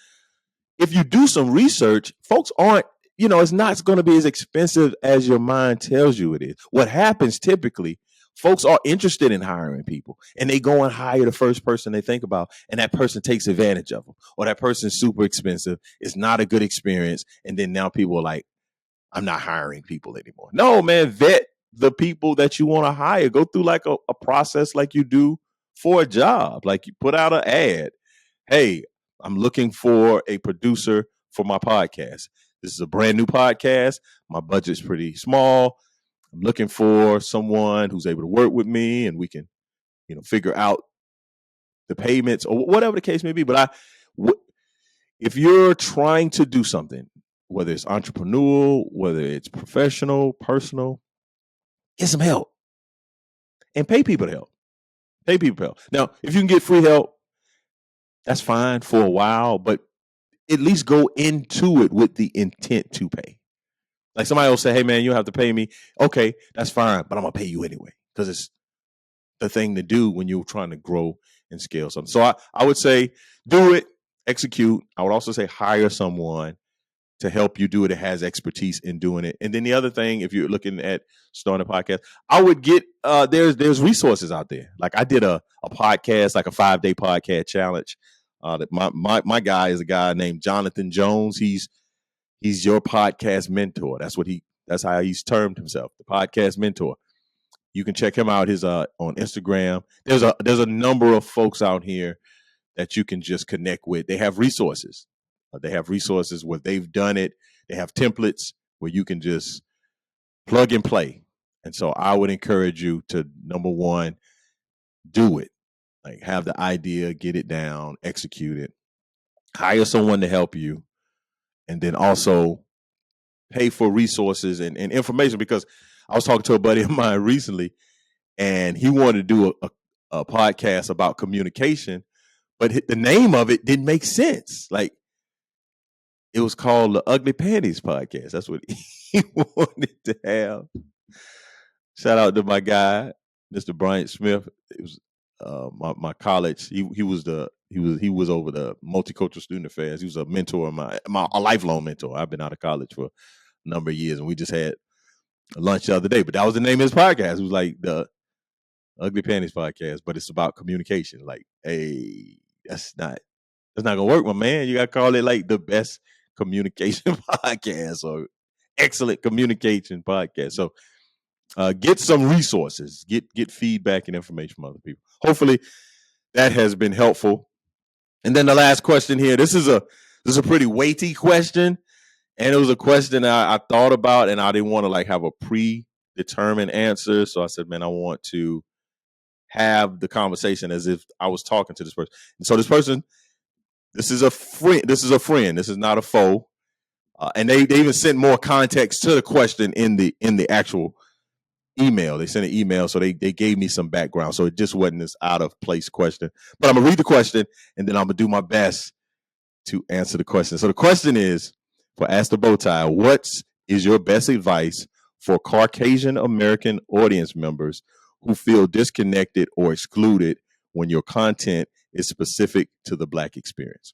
If you do some research, folks aren't, it's not going to be as expensive as your mind tells you it is. What happens typically, folks are interested in hiring people and they go and hire the first person they think about, and that person takes advantage of them, or that person's super expensive. It's not a good experience. And then now people are like, I'm not hiring people anymore. No, man, vet the people that you want to hire. Go through like a process like you do for a job. Like you put out an ad. Hey, I'm looking for a producer for my podcast. This is a brand new podcast. My budget's pretty small. I'm looking for someone who's able to work with me and we can, figure out the payments or whatever the case may be. But if you're trying to do something, whether it's entrepreneurial, whether it's professional, personal, get some help and pay people to help. Pay people to help. Now, if you can get free help, that's fine for a while, but at least go into it with the intent to pay. Like somebody will say, hey man, you have to pay me. Okay, that's fine, but I'm gonna pay you anyway because it's the thing to do when you're trying to grow and scale something. So I would say do it, execute. I would also say hire someone to help you do it that has expertise in doing it. And then the other thing, if you're looking at starting a podcast, I would get there's resources out there. Like I did a podcast, like a 5-day podcast challenge. That my guy is a guy named Jonathan Jones. He's your podcast mentor. That's how he's termed himself, the podcast mentor. You can check him out. His on Instagram. There's a number of folks out here that you can just connect with. They have resources. They have resources where they've done it. They have templates where you can just plug and play. And so I would encourage you to, number one, do it. Like have the idea, get it down, execute it, hire someone to help you, and then also pay for resources and information. Because I was talking to a buddy of mine recently, and he wanted to do a podcast about communication, but the name of it didn't make sense. Like, it was called the Ugly Panties Podcast. That's what he wanted to have. Shout out to my guy, Mr. Bryant Smith. It was my college. He was over the multicultural student affairs. He was a mentor of a lifelong mentor. I've been out of college for a number of years, and we just had lunch the other day. But that was the name of his podcast. It was like the Ugly Panties podcast, but it's about communication. Like, hey, that's not gonna work, my man. You gotta call it like the best communication podcast or excellent communication podcast. So get some resources, get feedback and information from other people. Hopefully that has been helpful. And then the last question here, this is a pretty weighty question. And it was a question I thought about, and I didn't want to like have a predetermined answer. So I said, man, I want to have the conversation as if I was talking to this person. And so this person, this is a friend. This is not a foe. And they even sent more context to the question in the actual email. They sent an email, so they gave me some background. So it just wasn't this out of place question. But I'm gonna read the question, and then I'm gonna do my best to answer the question. So the question is, for Ask the Bowtie, what is your best advice for Caucasian American audience members who feel disconnected or excluded when your content is specific to the Black experience?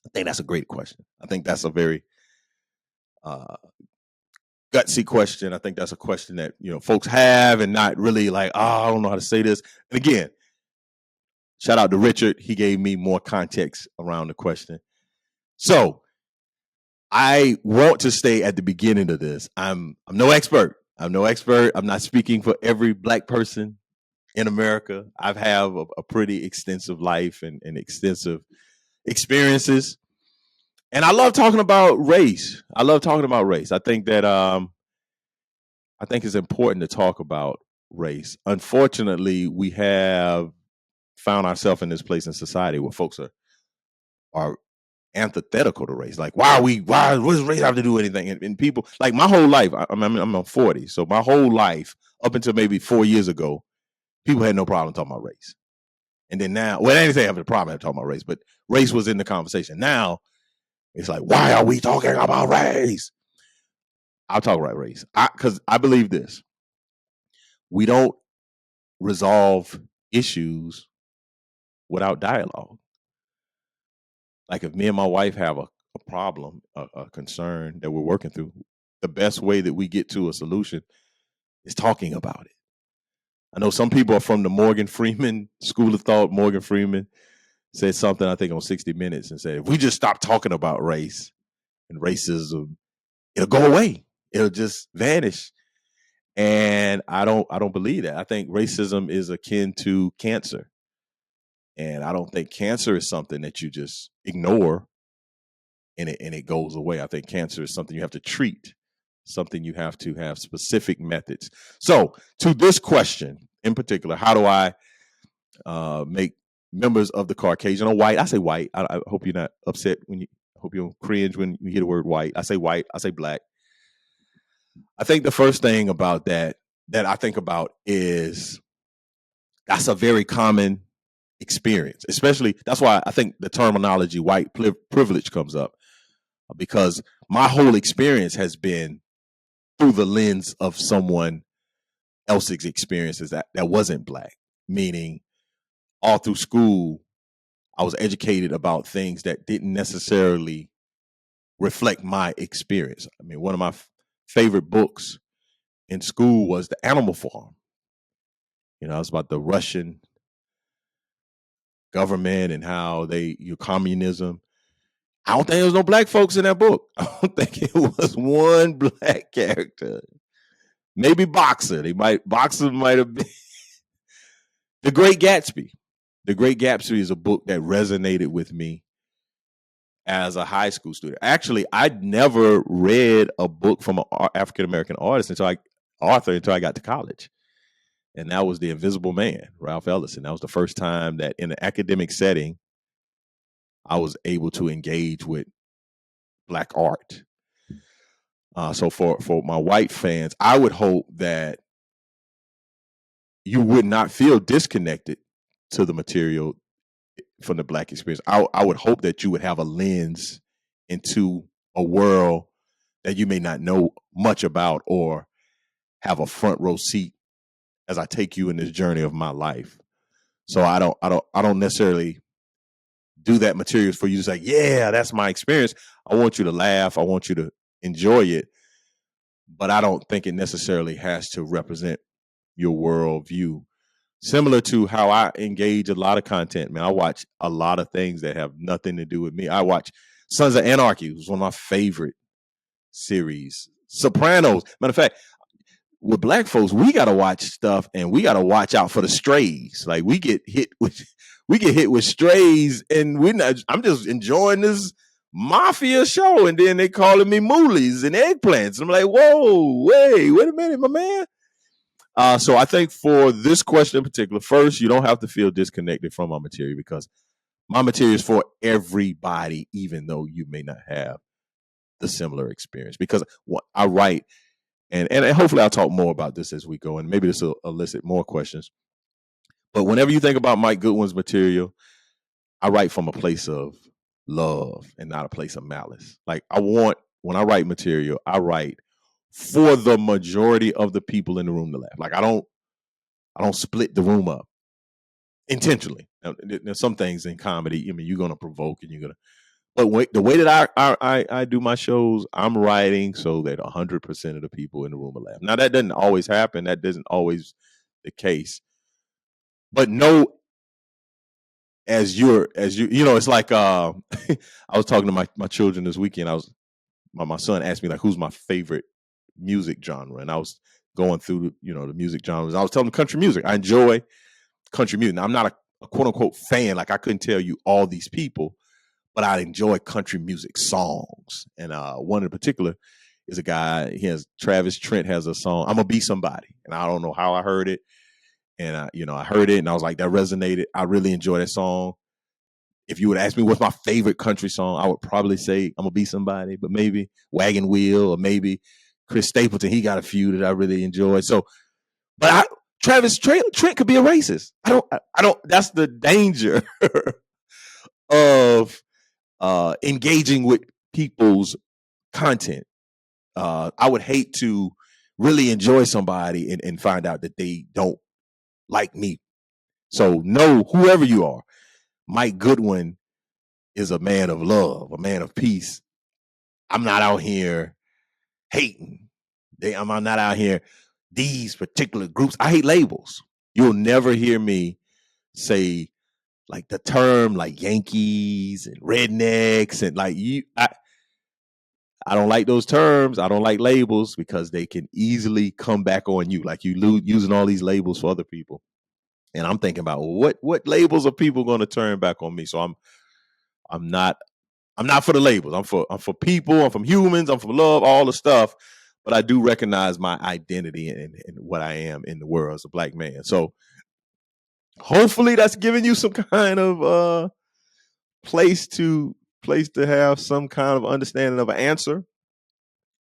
I think that's a great question. I think that's a very gutsy question. I think that's a question that folks have and not really like, I don't know how to say this. And again, shout out to Richard. He gave me more context around the question. So I want to stay at the beginning of this. I'm no expert. I'm not speaking for every Black person in America. I have a pretty extensive life and extensive experiences. And I love talking about race. I think that I think it's important to talk about race. Unfortunately, we have found ourselves in this place in society where folks are antithetical to race. Like, what does race have to do with anything? And people, like my whole life, I'm 40. So my whole life, up until maybe 4 years ago, people had no problem talking about race. And then now, well, they didn't have a problem talking about race, but race was in the conversation. Now, it's like, why are we talking about race? I'll talk about race. Because I believe this. We don't resolve issues without dialogue. Like if me and my wife have a problem, a concern that we're working through, the best way that we get to a solution is talking about it. I know some people are from the Morgan Freeman school of thought. Morgan Freeman said something, I think, on 60 Minutes and said, if we just stop talking about race and racism, it'll go away. It'll just vanish. And I don't believe that. I think racism is akin to cancer. And I don't think cancer is something that you just ignore and it goes away. I think cancer is something you have to treat, something you have to have specific methods. So to this question in particular, how do I make members of the Caucasian or white? I say white. I hope you're not upset I hope you don't cringe when you hear the word white. I say white. I say Black. I think the first thing about that I think about is that's a very common experience, especially that's why I think the terminology white privilege comes up, because my whole experience has been through the lens of someone else's experiences that wasn't Black, meaning all through school, I was educated about things that didn't necessarily reflect my experience. I mean, one of my favorite books in school was The Animal Farm. It was about the Russian government and how communism. I don't think there was no Black folks in that book. I don't think it was one Black character. Maybe Boxer. Boxer might have been. The Great Gatsby. The Great Gatsby is a book that resonated with me as a high school student. Actually, I'd never read a book from an African American artist until I got to college. And that was The Invisible Man, Ralph Ellison. That was the first time that in an academic setting, I was able to engage with Black art. So for my white fans, I would hope that you would not feel disconnected to the material from the Black experience. I would hope that you would have a lens into a world that you may not know much about or have a front row seat as I take you in this journey of my life. So I don't necessarily do that materials for you to say, yeah, that's my experience. I want you to laugh. I want you to enjoy it, but I don't think it necessarily has to represent your worldview. Similar to how I engage a lot of content, man. I watch a lot of things that have nothing to do with me. I watch Sons of Anarchy, was one of my favorite series. Sopranos. Matter of fact, with black folks, we gotta watch stuff and we gotta watch out for the strays. Like we get hit with strays, and we're not. I'm just enjoying this mafia show, and then they calling me moolies and eggplants. I'm like, whoa, wait a minute, my man. So I think for this question in particular, first, you don't have to feel disconnected from my material because my material is for everybody, even though you may not have the similar experience. Because what I write, and hopefully I'll talk more about this as we go, and maybe this will elicit more questions. But whenever you think about Mike Goodwin's material, I write from a place of love and not a place of malice. Like when I write material, I write for the majority of the people in the room to laugh. Like I don't split the room up intentionally. Now, there's some things in comedy, I mean, you're gonna provoke and you're gonna. But the way that I do my shows, I'm writing so that 100% of the people in the room will laugh. Now that doesn't always happen. That isn't always the case. But no, as you it's like I was talking to my children this weekend. My son asked me like, who's my favorite music genre, and I was going through the music genres. I was telling them country music. I enjoy country music. Now, I'm not a quote unquote fan. Like I couldn't tell you all these people, but I enjoy country music songs. And one in particular is a guy. Travis Trent has a song, "I'm Gonna Be Somebody," and I don't know how I heard it. And I heard it, and I was like, that resonated. I really enjoy that song. If you would ask me what's my favorite country song, I would probably say "I'm Gonna Be Somebody," but maybe Wagon Wheel, or maybe Chris Stapleton. He got a few that I really enjoy. So, but Travis Trent could be a racist. I don't. That's the danger of engaging with people's content. I would hate to really enjoy somebody and find out that they don't like me. So no, whoever you are, Mike Goodwin is a man of love, a man of peace. I'm not out here hating. I'm not out here these particular groups. I hate labels. You'll never hear me say like the term like Yankees and rednecks and like I don't like those terms. I don't like labels because they can easily come back on you. Like you using all these labels for other people. And I'm thinking about what labels are people going to turn back on me? So I'm not for the labels. I'm for people. I'm from humans. I'm from love, all the stuff. But I do recognize my identity and what I am in the world as a black man. So hopefully that's giving you some kind of place to have some kind of understanding of an answer.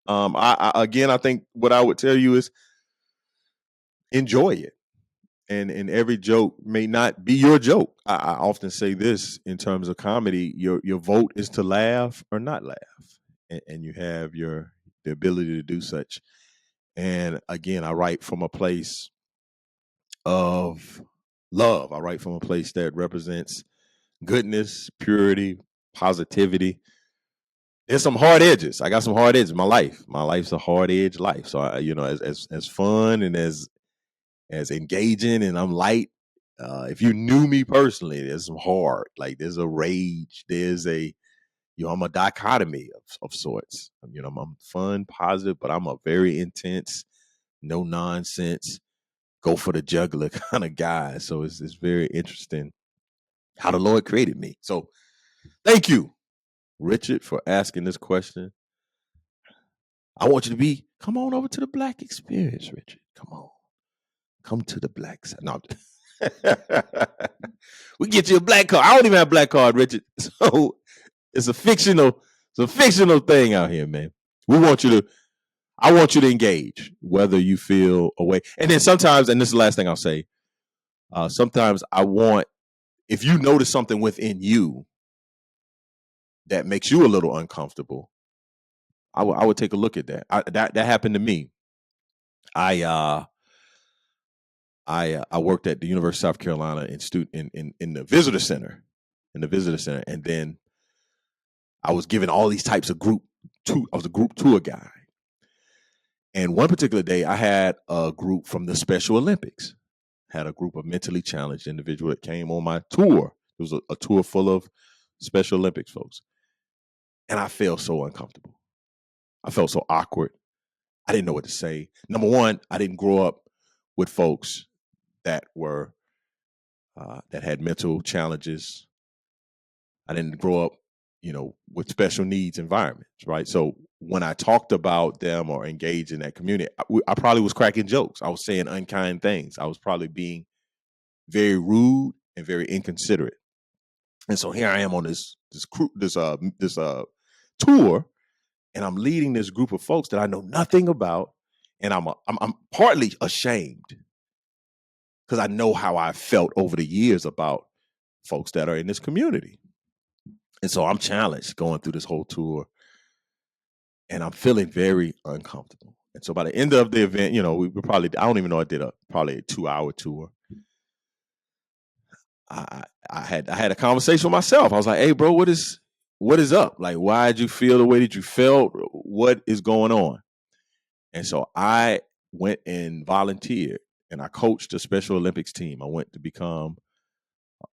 I think what I would tell you is enjoy it. And every joke may not be your joke. I often say this in terms of comedy: your vote is to laugh or not laugh, and you have the ability to do such. And again, I write from a place of love. I write from a place that represents goodness, purity, positivity. There's some hard edges. I got some hard edges in my life. My life's a hard edge life. So as fun and as engaging, and I'm light. If you knew me personally, there's some hard. Like there's a rage. There's I'm a dichotomy of sorts. I'm fun, positive, but I'm a very intense, no nonsense, go for the juggler kind of guy. So it's very interesting how the Lord created me. So thank you, Richard, for asking this question. I want you to come on over to the Black experience, Richard. Come to the Black side. No, we get you a black card. I don't even have a black card, Richard. So it's a fictional thing out here, man. I want you to engage, whether you feel away. And then sometimes, and this is the last thing I'll say, sometimes if you notice something within you that makes you a little uncomfortable, I would take a look at that. That happened to me. I worked at the University of South Carolina in the visitor center, and then I was given all these types of I was a group tour guy. And one particular day, I had a group from the Special Olympics. Had a group of mentally challenged individuals that came on my tour. It was a tour full of Special Olympics folks. And I felt so uncomfortable. I felt so awkward. I didn't know what to say. Number one, I didn't grow up with folks that were that had mental challenges. I didn't grow up, with special needs environments, right? So when I talked about them or engaged in that community, I probably was cracking jokes. I was saying unkind things. I was probably being very rude and very inconsiderate. And so here I am on this tour, and I'm leading this group of folks that I know nothing about, and I'm partly ashamed because I know how I felt over the years about folks that are in this community. And so I'm challenged going through this whole tour, and I'm feeling very uncomfortable. And so by the end of the event, we probably, I don't even know, I did probably a 2-hour tour. I had a conversation with myself. I was like, "Hey, bro, what is up? Like, why did you feel the way that you felt? What is going on?" And so I went and volunteered, and I coached a Special Olympics team. I went to become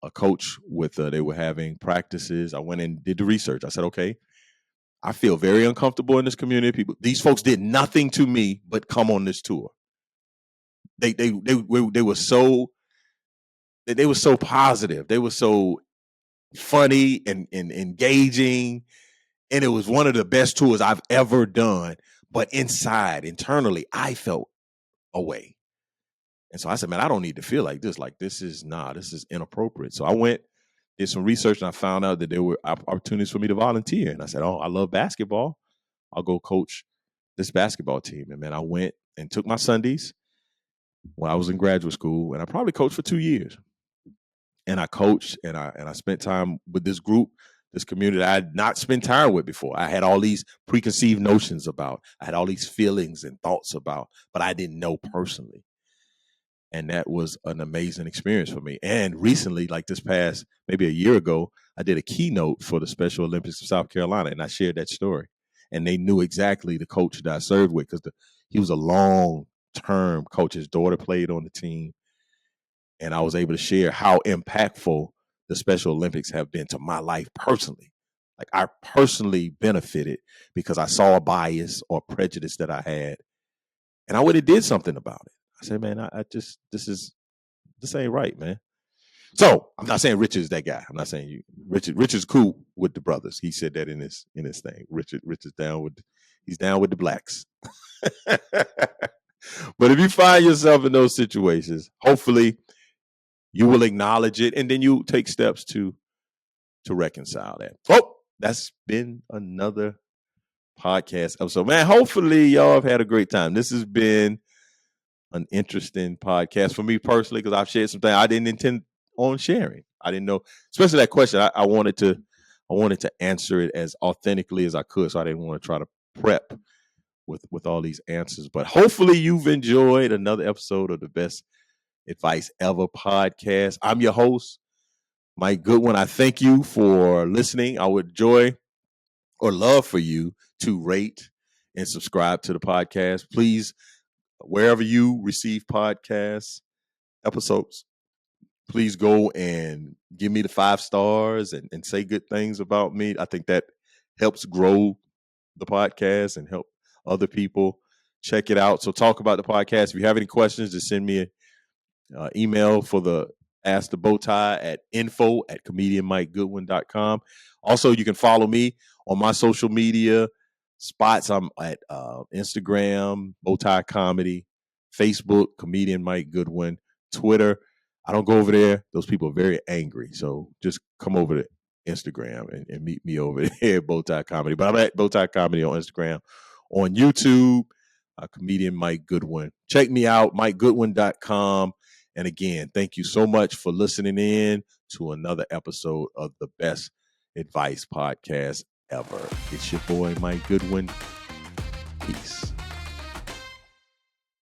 a coach with. They were having practices. I went and did the research. I said, "Okay, I feel very uncomfortable in this community. These folks did nothing to me but come on this tour. They were so positive. They were so funny and engaging. And it was one of the best tours I've ever done. But internally, I felt away. And so I said, man, I don't need to feel like this. Like, this is inappropriate. So I went, did some research, and I found out that there were opportunities for me to volunteer. And I said, oh, I love basketball. I'll go coach this basketball team. And man, I went and took my Sundays when I was in graduate school, and I probably coached for 2 years. And I coached, and I spent time with this group, this community that I had not spent time with before. I had all these preconceived notions about. I had all these feelings and thoughts about, but I didn't know personally. And that was an amazing experience for me. And recently, like this past, maybe a year ago, I did a keynote for the Special Olympics of South Carolina, and I shared that story. And they knew exactly the coach that I served with, because he was a long-term coach. His daughter played on the team. And I was able to share how impactful the Special Olympics have been to my life personally. Like, I personally benefited because I saw a bias or prejudice that I had, and I would have did something about it. I said, man, this ain't right, man. So I'm not saying Richard is that guy. I'm not saying you. Richard's cool with the brothers. He said that in his thing. Richard's he's down with the blacks. But if you find yourself in those situations, hopefully you will acknowledge it, and then you take steps to reconcile that. Oh, that's been another podcast episode. Man, hopefully y'all have had a great time. This has been an interesting podcast for me personally, because I've shared some things I didn't intend on sharing. I didn't know, especially that question. I wanted to answer it as authentically as I could, so I didn't want to try to prep with all these answers. But hopefully you've enjoyed another episode of the Best Advice Ever podcast. I'm your host, Mike Goodwin. I thank you for listening. I would enjoy or love for you to rate and subscribe to the podcast. Please, wherever you receive podcast episodes, please go and give me the 5 stars and say good things about me. I think that helps grow the podcast and help other people check it out. So talk about the podcast. If you have any questions, just send me an email for the Ask the Bowtie at info@comedianmikegoodwin.com. Also, you can follow me on my social media spots. I'm at Instagram, Bowtie Comedy, Facebook, Comedian Mike Goodwin, Twitter. I don't go over there. Those people are very angry. So just come over to Instagram and meet me over there at Bowtie Comedy. But I'm at Bowtie Comedy on Instagram. On YouTube, Comedian Mike Goodwin. Check me out, MikeGoodwin.com. And again, thank you so much for listening in to another episode of the Best Advice Podcast Ever. It's your boy, Mike Goodwin. Peace.